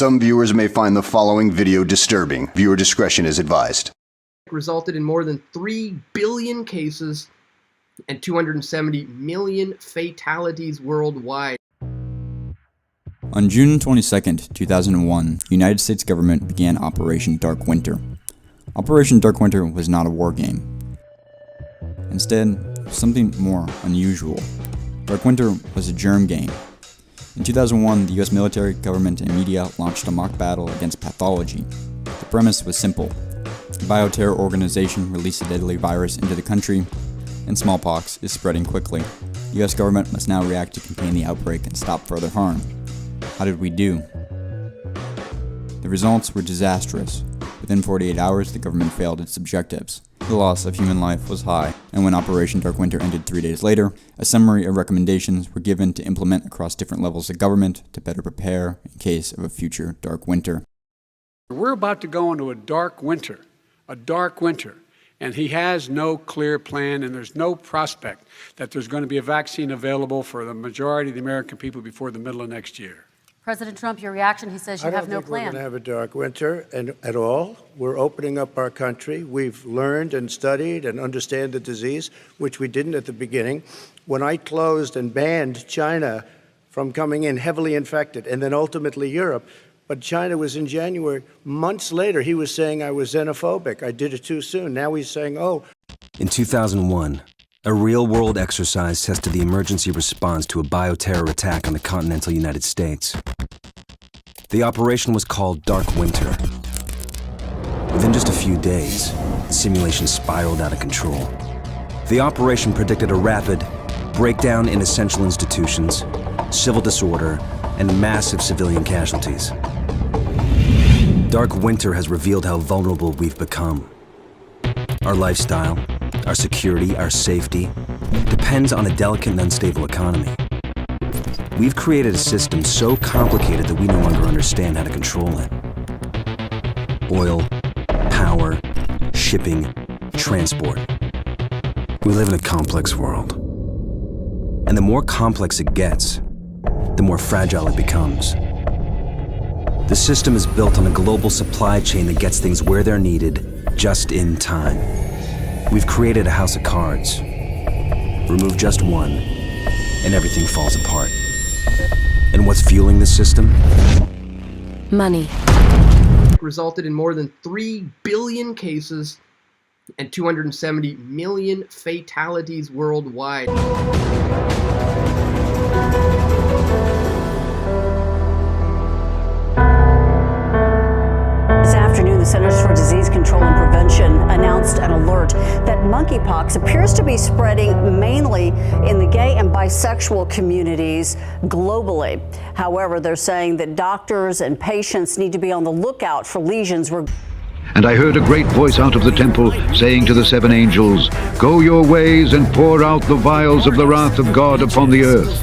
Some viewers may find the following video disturbing. Viewer discretion is advised. Resulted in more than 3 billion cases and 270 million fatalities worldwide. On June 22, 2001, the United States government began Operation Dark Winter. Operation Dark Winter was not a war game. Instead, something more unusual. Dark Winter was a germ game. In 2001, the US military, government, and media launched a mock battle against pathology. The premise was simple. A bioterror organization released a deadly virus into the country, and smallpox is spreading quickly. The US government must now react to contain the outbreak and stop further harm. How did we do? The results were disastrous. Within 48 hours, the government failed its objectives. The loss of human life was high, and when Operation Dark Winter ended 3 days later, a summary of recommendations were given to implement across different levels of government to better prepare in case of a future dark winter. We're about to go into a dark winter, and he has no clear plan, and there's no prospect that there's going to be a vaccine available for the majority of the American people before the middle of next year. President Trump, your reaction, he says you have no plan. I don't think we're going to have a dark winter at all. We're opening up our country. We've learned and studied and understand the disease, which we didn't at the beginning. When I closed and banned China from coming in heavily infected, and then ultimately Europe, but China was in January. Months later, he was saying I was xenophobic. I did it too soon. Now he's saying, oh. In 2001, a real-world exercise tested the emergency response to a bioterror attack on the continental United States. The operation was called Dark Winter. Within just a few days, the simulation spiraled out of control. The operation predicted a rapid breakdown in essential institutions, civil disorder, and massive civilian casualties. Dark Winter has revealed how vulnerable we've become. Our lifestyle, our security, our safety depends on a delicate and unstable economy. We've created a system so complicated that we no longer understand how to control it. Oil, power, shipping, transport. We live in a complex world. And the more complex it gets, the more fragile it becomes. The system is built on a global supply chain that gets things where they're needed, just in time. We've created a house of cards. Remove just one, and everything falls apart. And what's fueling this system? Money. Resulted in more than 3 billion cases and 270 million fatalities worldwide. The Centers for Disease Control and Prevention announced an alert that monkeypox appears to be spreading mainly in the gay and bisexual communities globally. However, they're saying that doctors and patients need to be on the lookout for lesions. And I heard a great voice out of the temple saying to the 7 angels, "Go your ways and pour out the vials of the wrath of God upon the earth."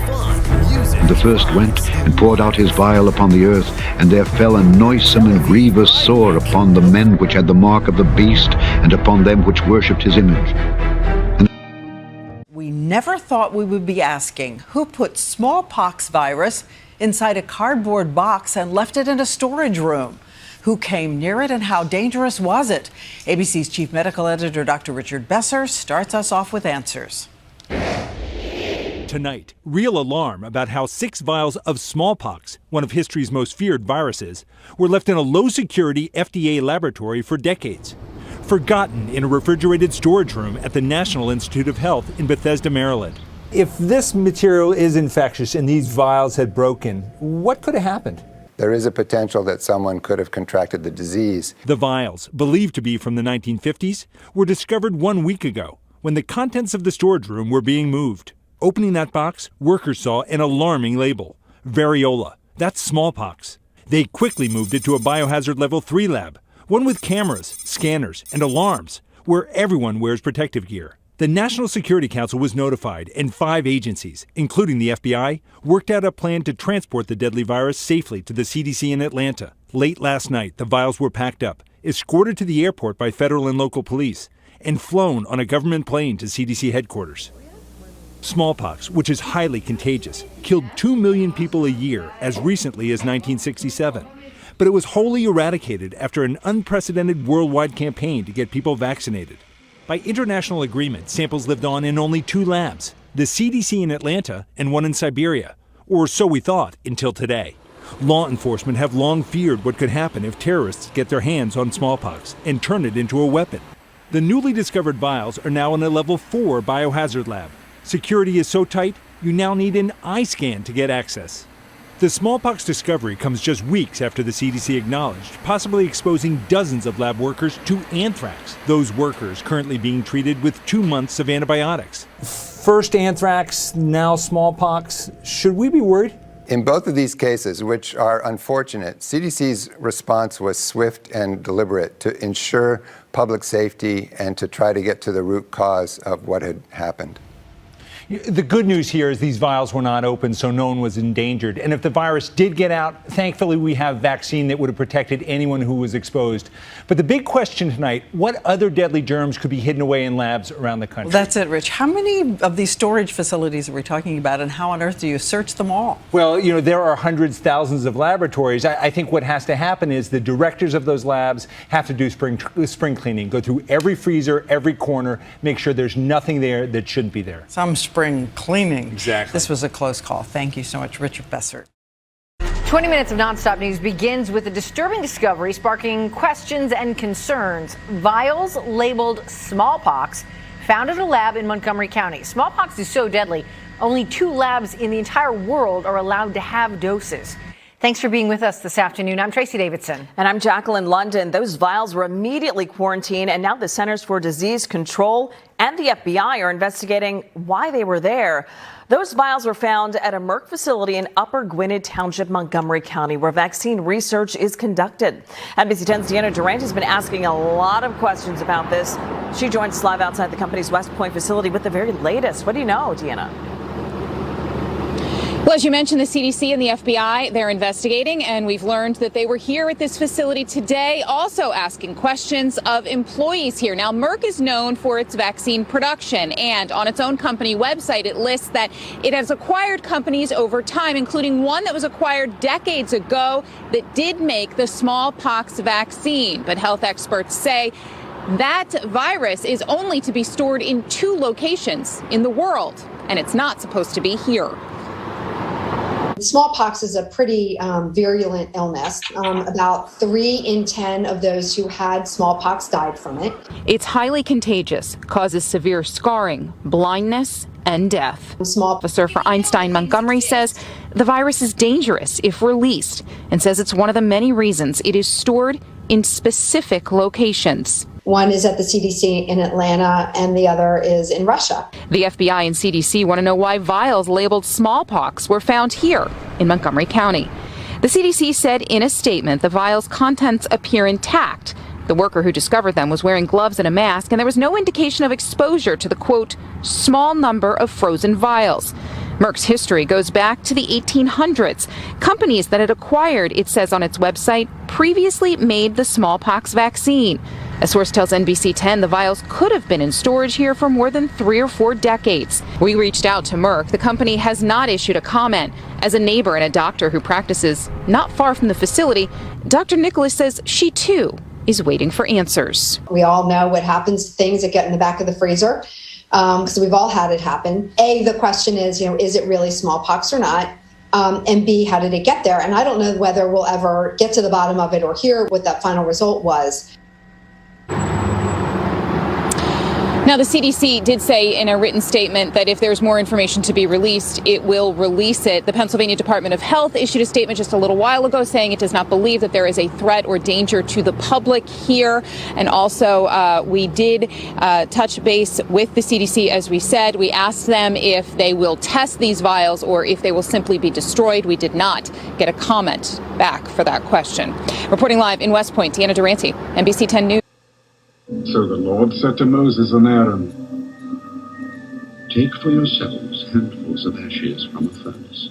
And the first went and poured out his vial upon the earth, and there fell a noisome and grievous sore upon the men which had the mark of the beast, and upon them which worshipped his image. We never thought we would be asking who put smallpox virus inside a cardboard box and left it in a storage room. Who came near it and how dangerous was it? ABC's chief medical editor, Dr. Richard Besser, starts us off with answers. Tonight, real alarm about how 6 vials of smallpox, one of history's most feared viruses, were left in a low-security FDA laboratory for decades. Forgotten in a refrigerated storage room at the National Institute of Health in Bethesda, Maryland. If this material is infectious and these vials had broken, what could have happened? There is a potential that someone could have contracted the disease. The vials, believed to be from the 1950s, were discovered 1 week ago when the contents of the storage room were being moved. Opening that box, workers saw an alarming label, variola. That's smallpox. They quickly moved it to a biohazard level 3 lab, one with cameras, scanners, and alarms, where everyone wears protective gear. The National Security Council was notified, and 5 agencies, including the FBI, worked out a plan to transport the deadly virus safely to the CDC in Atlanta. Late last night, the vials were packed up, escorted to the airport by federal and local police, and flown on a government plane to CDC headquarters. Smallpox, which is highly contagious, killed 2 million people a year as recently as 1967. but it was wholly eradicated after an unprecedented worldwide campaign to get people vaccinated. By international agreement, samples lived on in only 2 labs, the CDC in Atlanta and one in Siberia, or so we thought until today. Law enforcement have long feared what could happen if terrorists get their hands on smallpox and turn it into a weapon. The newly discovered vials are now in a level 4 biohazard lab. Security is so tight, you now need an eye scan to get access. The smallpox discovery comes just weeks after the CDC acknowledged possibly exposing dozens of lab workers to anthrax, those workers currently being treated with 2 months of antibiotics. First anthrax, now smallpox. Should we be worried? In both of these cases, which are unfortunate, CDC's response was swift and deliberate to ensure public safety and to try to get to the root cause of what had happened. The good news here is these vials were not open, so no one was endangered. And if the virus did get out, thankfully we have a vaccine that would have protected anyone who was exposed. But the big question tonight, what other deadly germs could be hidden away in labs around the country? Well, that's it, Rich. How many of these storage facilities are we talking about, and how on earth do you search them all? Well, you know, there are hundreds, thousands of laboratories. I think what has to happen is the directors of those labs have to do spring cleaning, go through every freezer, every corner, make sure there's nothing there that shouldn't be there. Some spring cleaning. Exactly. This was a close call. Thank you so much, Richard Bessert. 20 minutes of nonstop news begins with a disturbing discovery sparking questions and concerns. Vials labeled smallpox found at a lab in Montgomery County. Smallpox is so deadly, only 2 labs in the entire world are allowed to have doses. Thanks for being with us this afternoon. I'm Tracy Davidson. And I'm Jacqueline London. Those vials were immediately quarantined, and now the Centers for Disease Control and the FBI are investigating why they were there. Those vials were found at a Merck facility in Upper Gwinnett Township, Montgomery County, where vaccine research is conducted. NBC 10's Deanna Durant has been asking a lot of questions about this. She joins us live outside the company's West Point facility with the very latest. What do you know, Deanna? Well, as you mentioned, the CDC and the FBI, they're investigating, and we've learned that they were here at this facility today, also asking questions of employees here. Now, Merck is known for its vaccine production, and on its own company website, it lists that it has acquired companies over time, including one that was acquired decades ago that did make the smallpox vaccine. But health experts say that virus is only to be stored in 2 locations in the world, and it's not supposed to be here. Smallpox is a pretty virulent illness. About 3 in 10 of those who had smallpox died from it. It's highly contagious, causes severe scarring, blindness, and death. Small officer for Einstein Montgomery says the virus is dangerous if released, and says it's one of the many reasons it is stored in specific locations. One is at the CDC in Atlanta, and the other is in Russia. The FBI and CDC want to know why vials labeled smallpox were found here in Montgomery County. The CDC said in a statement the vials' contents appear intact. The worker who discovered them was wearing gloves and a mask, and there was no indication of exposure to the, quote, small number of frozen vials. Merck's history goes back to the 1800s. Companies that it acquired, it says on its website, previously made the smallpox vaccine. A source tells NBC 10 the vials could have been in storage here for more than 3 or 4 decades. We reached out to Merck. The company has not issued a comment. As a neighbor and a doctor who practices not far from the facility, Dr. Nicholas says she, too, is waiting for answers. We all know what happens to things that get in the back of the freezer, because we've all had it happen. A, the question is, is it really smallpox or not? And B, how did it get there? And I don't know whether we'll ever get to the bottom of it or hear what that final result was. Now, the CDC did say in a written statement that if there's more information to be released, it will release it. The Pennsylvania Department of Health issued a statement just a little while ago saying it does not believe that there is a threat or danger to the public here. And also, we did touch base with the CDC, as we said. We asked them if they will test these vials or if they will simply be destroyed. We did not get a comment back for that question. Reporting live in West Point, Deanna Durante, NBC 10 News. So the Lord said to Moses and Aaron, "Take for yourselves handfuls of ashes from a furnace,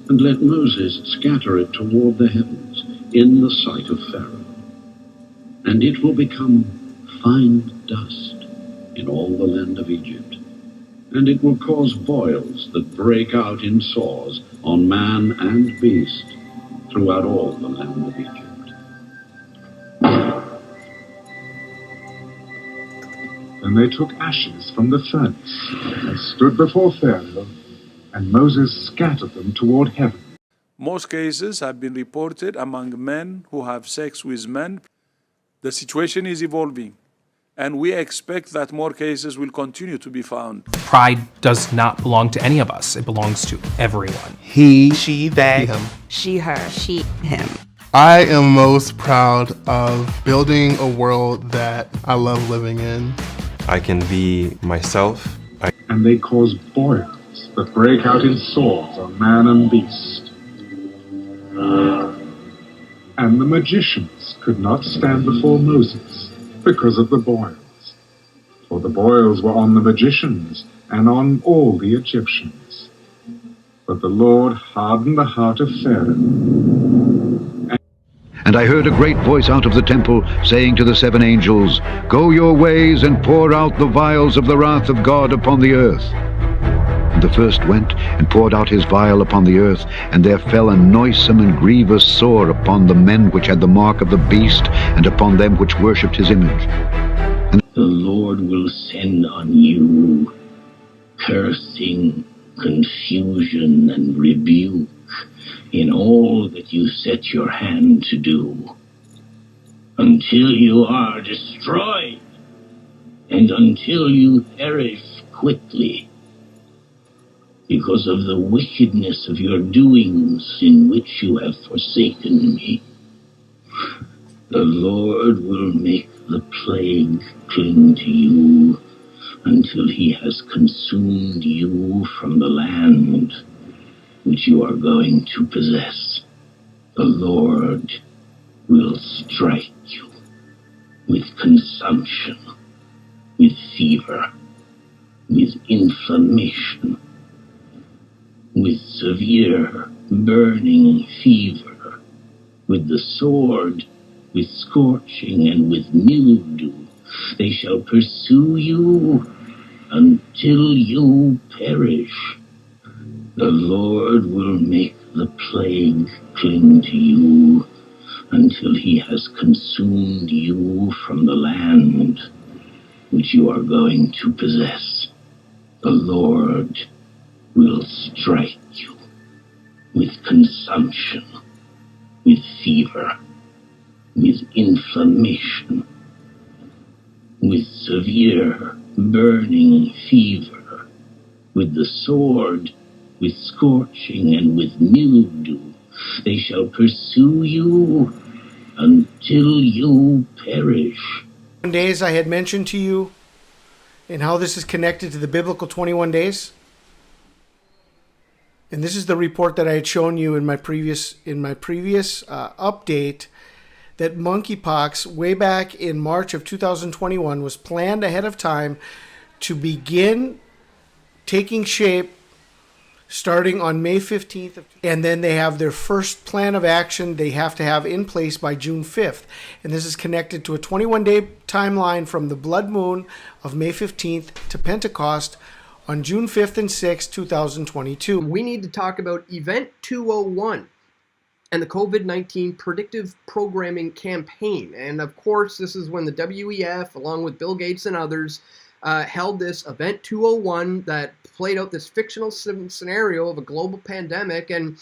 and let Moses scatter it toward the heavens in the sight of Pharaoh. And it will become fine dust in all the land of Egypt, and it will cause boils that break out in sores on man and beast throughout all the land of Egypt." Then they took ashes from the furnace and stood before Pharaoh, and Moses scattered them toward heaven. Most cases have been reported among men who have sex with men. The situation is evolving, and we expect that more cases will continue to be found. Pride does not belong to any of us. It belongs to everyone. He, she, they, him. She, her, she, him. I am most proud of building a world that I love living in. I can be myself. And they cause boils that break out in swords on man and beast. And the magicians could not stand before Moses because of the boils. For the boils were on the magicians and on all the Egyptians. But the Lord hardened the heart of Pharaoh. And I heard a great voice out of the temple, saying to the 7 angels, Go your ways and pour out the vials of the wrath of God upon the earth. And the first went and poured out his vial upon the earth, and there fell a noisome and grievous sore upon the men which had the mark of the beast, and upon them which worshipped his image. And the Lord will send on you cursing, confusion, and rebuke in all that you set your hand to do, until you are destroyed, and until you perish quickly, because of the wickedness of your doings in which you have forsaken me. The Lord will make the plague cling to you until he has consumed you from the land which you are going to possess. The Lord will strike you with consumption, with fever, with inflammation, with severe burning fever, with the sword, with scorching, and with mildew. They shall pursue you until you perish. The Lord will make the plague cling to you until he has consumed you from the land which you are going to possess. The Lord will strike you with consumption, with fever, with inflammation, with severe burning fever, with the sword, with scorching, and with mildew. They shall pursue you until you perish. Days I had mentioned to you, and how this is connected to the biblical 21 days. And this is the report that I had shown you in my previous update, that monkeypox way back in March of 2021 was planned ahead of time to begin taking shape starting on May 15th. And then they have their first plan of action they have to have in place by June 5th. And this is connected to a 21-day timeline from the blood moon of May 15th to Pentecost on June 5th and 6th, 2022. We need to talk about Event 201 and the COVID-19 Predictive Programming Campaign. And of course, this is when the WEF, along with Bill Gates and others, held this Event 201 that played out this fictional scenario of a global pandemic. And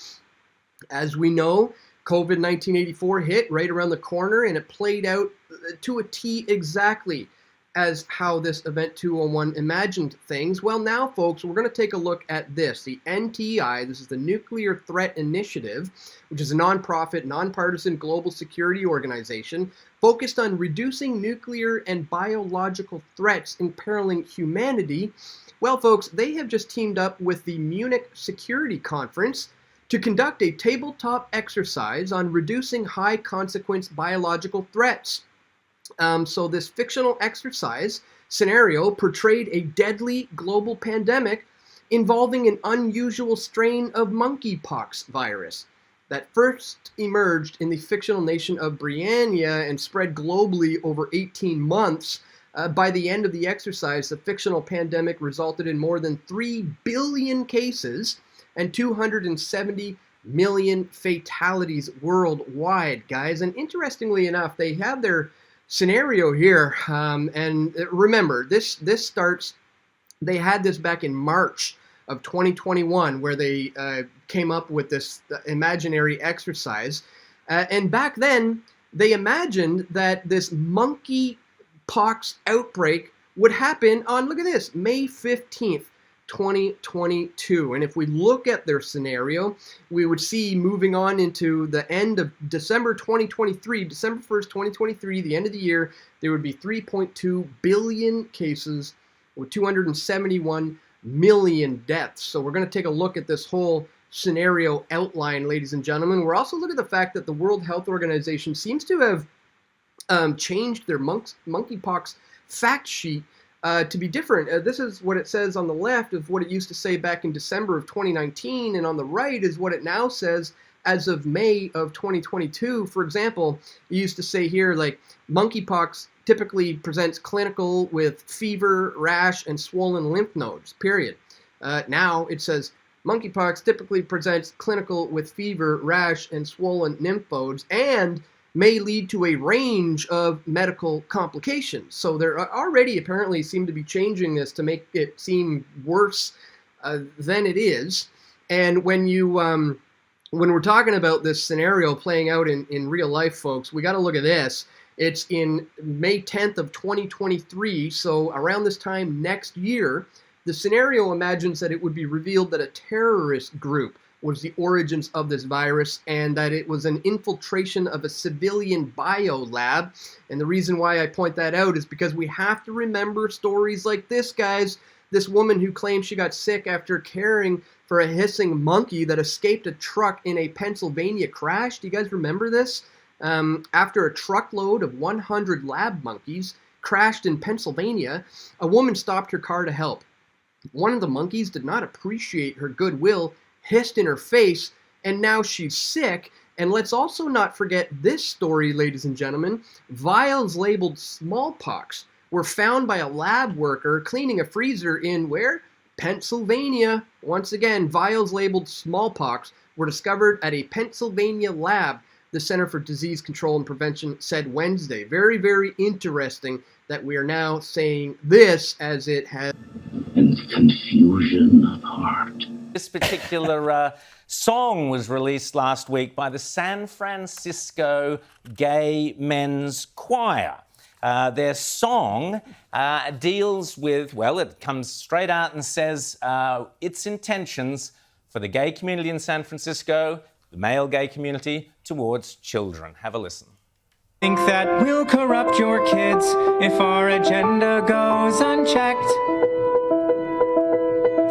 as we know, COVID-1984 hit right around the corner, and it played out to a T exactly as how this Event 201 imagined things. Well, now, folks, we're going to take a look at this, the NTI. This is the Nuclear Threat Initiative, which is a nonprofit, nonpartisan global security organization focused on reducing nuclear and biological threats imperiling humanity. Well, folks, they have just teamed up with the Munich Security Conference to conduct a tabletop exercise on reducing high-consequence biological threats. So this fictional exercise scenario portrayed a deadly global pandemic involving an unusual strain of monkeypox virus that first emerged in the fictional nation of Britannia and spread globally over 18 months. By the end of the exercise, the fictional pandemic resulted in more than 3 billion cases and 270 million fatalities worldwide, guys. And interestingly enough, they have their scenario here, and remember, this starts, they had this back in March of 2021, where they came up with this imaginary exercise. And back then, they imagined that this monkeypox outbreak would happen on, look at this, May 15th, 2022. And if we look at their scenario, we would see moving on into the end of December 2023, December 1st, 2023, the end of the year, there would be 3.2 billion cases with 271 million deaths. So we're going to take a look at this whole scenario outline, ladies and gentlemen. We're also looking at the fact that the World Health Organization seems to have changed their monkeypox fact sheet to be different. This is what it says on the left of what it used to say back in December of 2019, and on the right is what it now says as of May of 2022. For example, it used to say here, like, monkeypox typically presents clinical with fever, rash, and swollen lymph nodes, period. Now it says monkeypox typically presents clinical with fever, rash, and swollen lymph nodes, and may lead to a range of medical complications. So they're already apparently seem to be changing this to make it seem worse than it is. And when you when we're talking about this scenario playing out in real life, folks, we got to look at this. It's in May 10th of 2023, so around this time next year, the scenario imagines that it would be revealed that a terrorist group was the origins of this virus, and that it was an infiltration of a civilian bio lab. And the reason why I point that out is because we have to remember stories like this, guys. This woman who claimed she got sick after caring for a hissing monkey that escaped a truck in a Pennsylvania crash. Do you guys remember this? After a truckload of 100 lab monkeys crashed in Pennsylvania, a woman stopped her car to help. One of the monkeys did not appreciate her goodwill, hissed in her face, and now she's sick. And let's also not forget this story, ladies and gentlemen. Vials labeled smallpox were found by a lab worker cleaning a freezer in where? Pennsylvania. Once again, vials labeled smallpox were discovered at a Pennsylvania lab, the Center for Disease Control and Prevention said Wednesday. Very, very interesting that we are now saying this as it has. And confusion of heart. This particular song was released last week by the San Francisco Gay Men's Choir. Their song deals with, well, it comes straight out and says its intentions for the gay community in San Francisco, the male gay community, towards children. Have a listen. Think that we'll corrupt your kids if our agenda goes unchecked.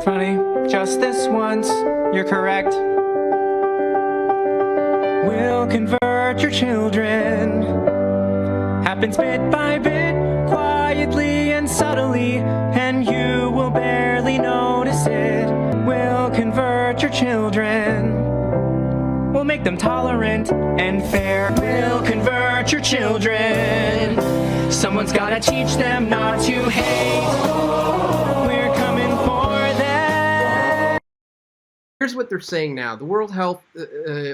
Funny, just this once, you're correct. We'll convert your children. Happens bit by bit, quietly and subtly, and you will barely notice it. We'll convert your children. We'll make them tolerant and fair. We'll convert your children. Someone's gotta teach them not to hate. We're coming for them. Here's what they're saying now. The World Health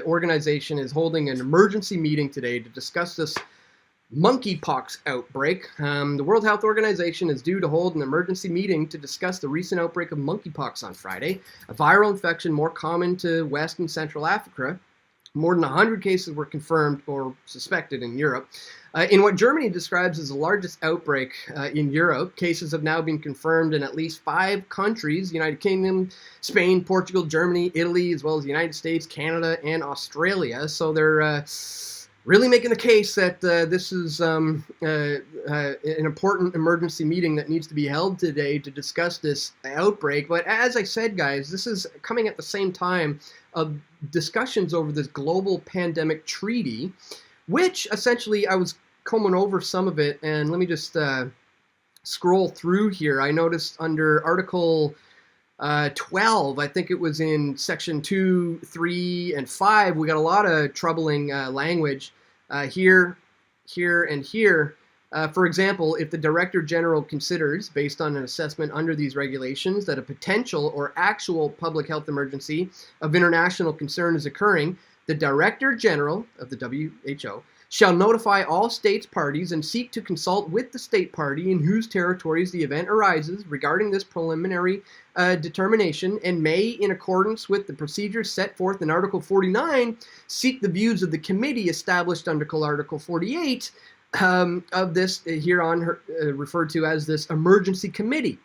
Organization is holding an emergency meeting today to discuss this monkeypox outbreak. The World Health Organization is due to hold an emergency meeting to discuss the recent outbreak of monkeypox on Friday, a viral infection more common to West and Central Africa. More than 100 cases were confirmed or suspected in Europe. In what Germany describes as the largest outbreak in Europe, cases have now been confirmed in at least 5 countries: United Kingdom, Spain, Portugal, Germany, Italy, as well as the United States, Canada, and Australia. So they're really making the case that this is an important emergency meeting that needs to be held today to discuss this outbreak. But as I said, guys, this is coming at the same time of discussions over this global pandemic treaty, which essentially I was combing over some of it, and let me just scroll through here. I noticed under Article 12, I think it was in Section 2, 3, and 5, we got a lot of troubling language here, and here. For example, if the Director General considers, based on an assessment under these regulations, that a potential or actual public health emergency of international concern is occurring, The Director General of the WHO shall notify all states parties and seek to consult with the state party in whose territories the event arises regarding this preliminary determination, and may, in accordance with the procedures set forth in Article 49, seek the views of the committee established under Article 48 of this, hereon referred to as this emergency committee.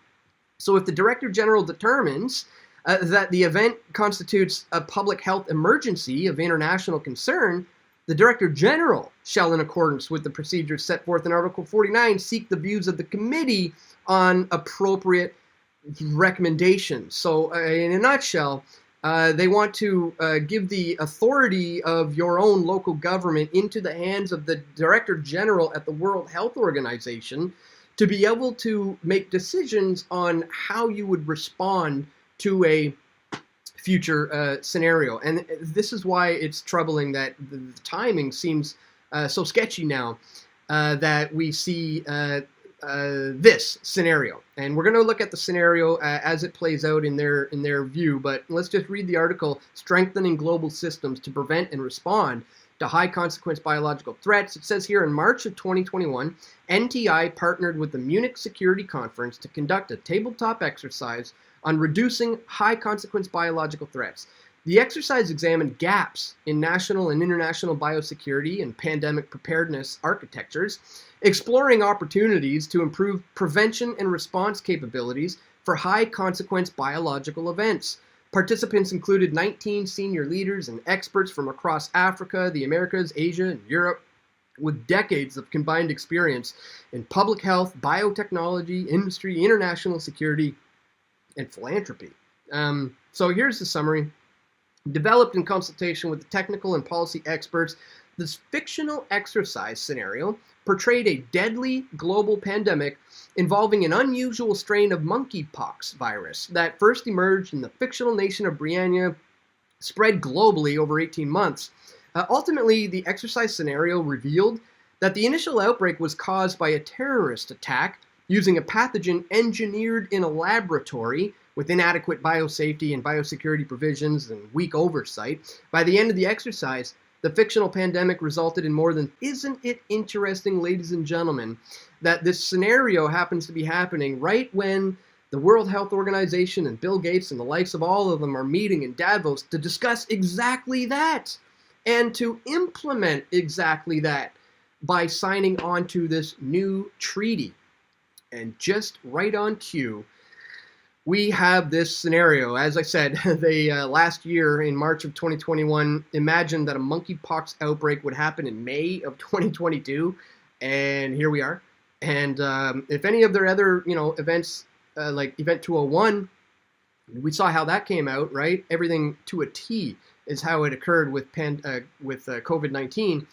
So if the Director General determines that the event constitutes a public health emergency of international concern, the Director General shall, in accordance with the procedures set forth in Article 49, seek the views of the committee on appropriate recommendations. So, in a nutshell, they want to give the authority of your own local government into the hands of the Director General at the World Health Organization to be able to make decisions on how you would respond to a future scenario. And this is why it's troubling that the timing seems so sketchy now that we see this scenario. And we're going to look at the scenario as it plays out in their view, but let's just read the article, Strengthening Global Systems to Prevent and Respond to High Consequence Biological Threats. It says here, in March of 2021, NTI partnered with the Munich Security Conference to conduct a tabletop exercise on reducing high-consequence biological threats. The exercise examined gaps in national and international biosecurity and pandemic preparedness architectures, exploring opportunities to improve prevention and response capabilities for high-consequence biological events. Participants included 19 senior leaders and experts from across Africa, the Americas, Asia, and Europe, with decades of combined experience in public health, biotechnology, industry, international security, and philanthropy. So here's the summary. Developed in consultation with the technical and policy experts, this fictional exercise scenario portrayed a deadly global pandemic involving an unusual strain of monkeypox virus that first emerged in the fictional nation of Britannia, spread globally over 18 months. Ultimately, the exercise scenario revealed that the initial outbreak was caused by a terrorist attack using a pathogen engineered in a laboratory with inadequate biosafety and biosecurity provisions and weak oversight. By the end of the exercise, the fictional pandemic resulted in more than, isn't it interesting, ladies and gentlemen, that this scenario happens to be happening right when the World Health Organization and Bill Gates and the likes of all of them are meeting in Davos to discuss exactly that and to implement exactly that by signing on to this new treaty. And just right on cue, we have this scenario. As I said, they last year in March of 2021 imagined that a monkeypox outbreak would happen in May of 2022, and here we are. And if any of their other events like Event 201, we saw how that came out, right? Everything to a T is how it occurred with COVID-19.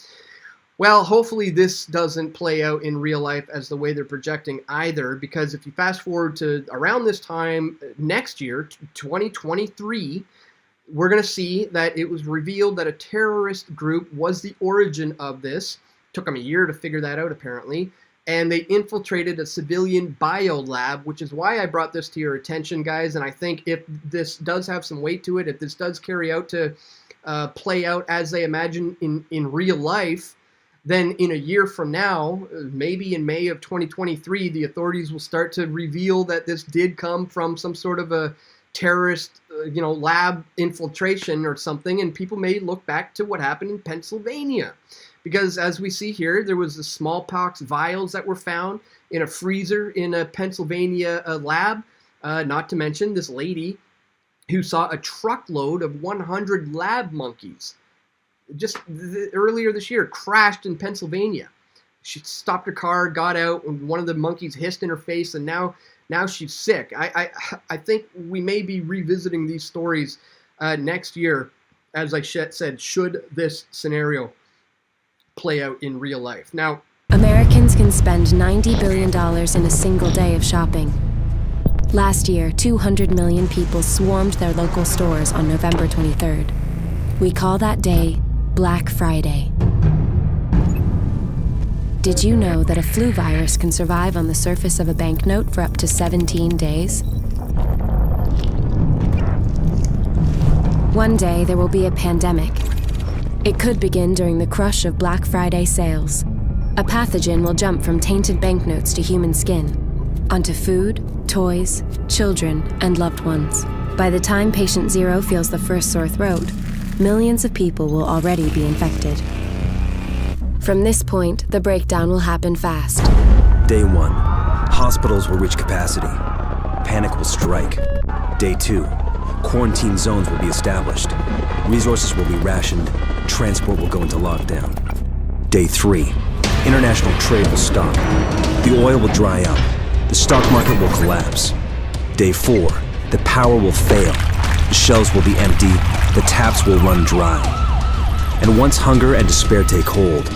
Well, hopefully this doesn't play out in real life as the way they're projecting either, because if you fast forward to around this time next year, 2023, we're going to see that it was revealed that a terrorist group was the origin of this. Took them a year to figure that out, apparently. And they infiltrated a civilian biolab, which is why I brought this to your attention, guys. And I think if this does have some weight to it, if this does carry out to play out as they imagine in real life, then in a year from now, maybe in May of 2023, the authorities will start to reveal that this did come from some sort of a terrorist, lab infiltration or something, and people may look back to what happened in Pennsylvania. Because as we see here, there was the smallpox vials that were found in a freezer in a Pennsylvania lab, not to mention this lady who saw a truckload of 100 lab monkeys just earlier this year, crashed in Pennsylvania. She stopped her car, got out, and one of the monkeys hissed in her face, and now she's sick. I think we may be revisiting these stories next year, as I said, should this scenario play out in real life. Now, Americans can spend $90 billion in a single day of shopping. Last year, 200 million people swarmed their local stores on November 23rd. We call that day Black Friday. Did you know that a flu virus can survive on the surface of a banknote for up to 17 days? One day there will be a pandemic, It could begin during the crush of Black Friday sales. A pathogen will jump from tainted banknotes to human skin, onto food, toys, children, and loved ones. By the time patient zero feels the first sore throat, millions of people will already be infected. From this point, the breakdown will happen fast. Day 1, hospitals will reach capacity. Panic will strike. Day 2, quarantine zones will be established. Resources will be rationed. Transport will go into lockdown. Day 3, international trade will stop. The oil will dry up. The stock market will collapse. Day 4, the power will fail. The shelves will be empty. The taps will run dry. And once hunger and despair take hold,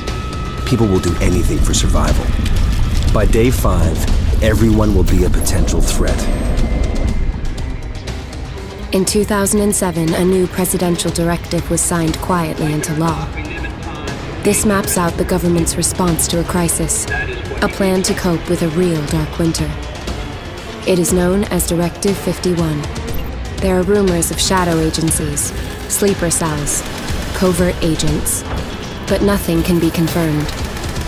people will do anything for survival. By day 5, everyone will be a potential threat. In 2007, a new presidential directive was signed quietly into law. This maps out the government's response to a crisis, a plan to cope with a real dark winter. It is known as Directive 51. There are rumors of shadow agencies, sleeper cells, covert agents, but nothing can be confirmed.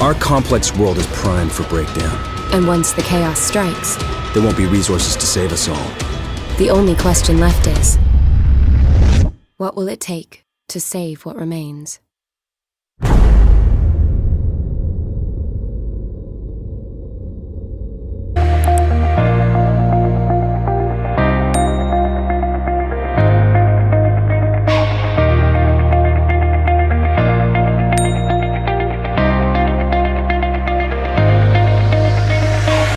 Our complex world is primed for breakdown. And once the chaos strikes, there won't be resources to save us all. The only question left is, what will it take to save what remains?